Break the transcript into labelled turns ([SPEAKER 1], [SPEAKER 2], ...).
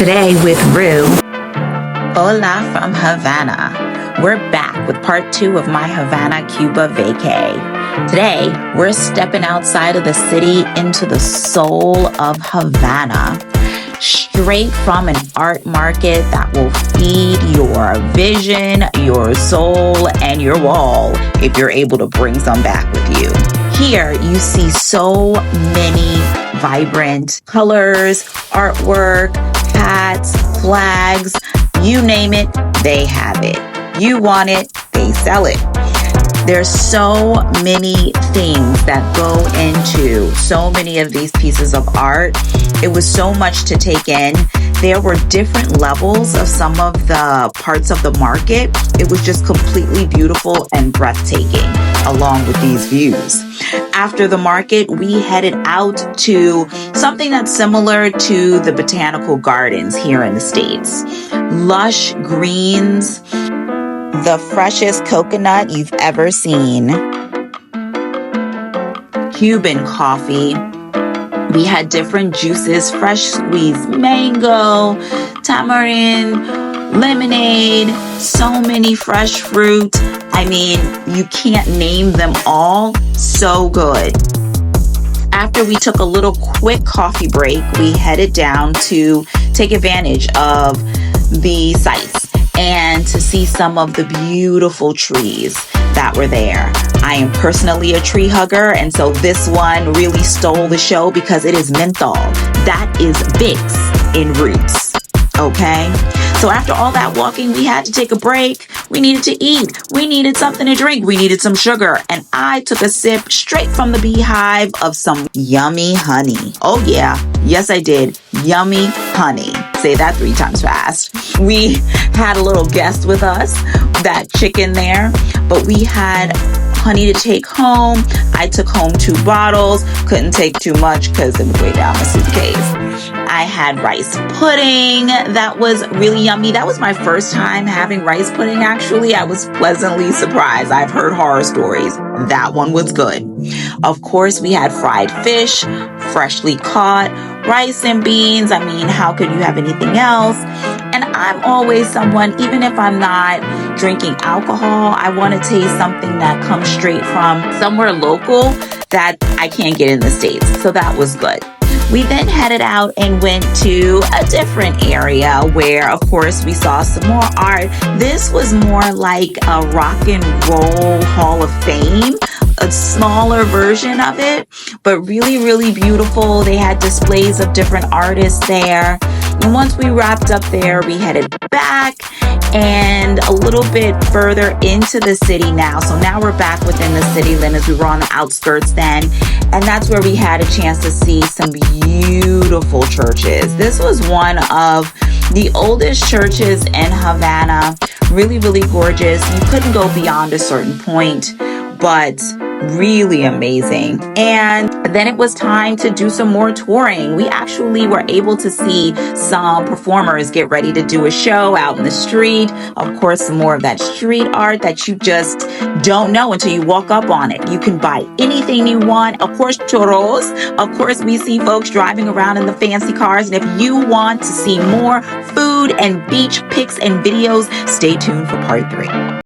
[SPEAKER 1] Today with Rue.
[SPEAKER 2] Hola from Havana. We're back with part 2 of my Havana, Cuba vacay. Today, we're stepping outside of the city into the soul of Havana, straight from an art market that will feed your vision, your soul, and your wall if you're able to bring some back with you. Here, you see so many vibrant colors, artwork, hats, flags, you name it, they have it. You want it, they sell it. There's so many things that go into so many of these pieces of art. It was so much to take in. There were different levels of some of the parts of the market. It was just completely beautiful and breathtaking, along with these views. After the market, we headed out to something that's similar to the botanical gardens here in the States. Lush greens, the freshest coconut you've ever seen, Cuban coffee. We had different juices, fresh squeezed mango, tamarind, lemonade, so many fresh fruit. I mean, you can't name them all. So good. After we took a little quick coffee break, we headed down to take advantage of the sights and to see some of the beautiful trees that were there. I am personally a tree hugger, and so this one really stole the show because it is menthol. That is Vicks in roots. Okay? So after all that walking, we had to take a break. We needed to eat. We needed something to drink. We needed some sugar. And I took a sip straight from the beehive of some yummy honey. Oh yeah. Yes, I did. Yummy honey. Say that 3 times fast. We had a little guest with us, that chicken there, but we had honey to take home. I took home 2 bottles. Couldn't take too much because it would weigh down my suitcase. I had rice pudding that was really yummy. That was my first time having rice pudding, actually. I was pleasantly surprised. I've heard horror stories. That one was good. Of course, we had fried fish, freshly caught, rice and beans. I mean, how could you have anything else? And I'm always someone, even if I'm not drinking alcohol, I want to taste something that comes straight from somewhere local that I can't get in the States. So that was good. We then headed out and went to a different area where, of course, we saw some more art. This was more like a rock and roll Hall of Fame, a smaller version of it, but really, really beautiful. They had displays of different artists there. And once we wrapped up there, we headed back and a little bit further into the city now. So now we're back within the city limits. We were on the outskirts then. And that's where we had a chance to see some beautiful churches. This was one of the oldest churches in Havana. Really, really gorgeous. You couldn't go beyond a certain point, but really amazing. And then it was time to do some more touring. We actually were able to see some performers get ready to do a show out in the street. Of course, some more of that street art that you just don't know until you walk up on it. You can buy anything you want. Of course, churros. Of course, we see folks driving around in the fancy cars. And if you want to see more food and beach pics and videos, stay tuned for part 3.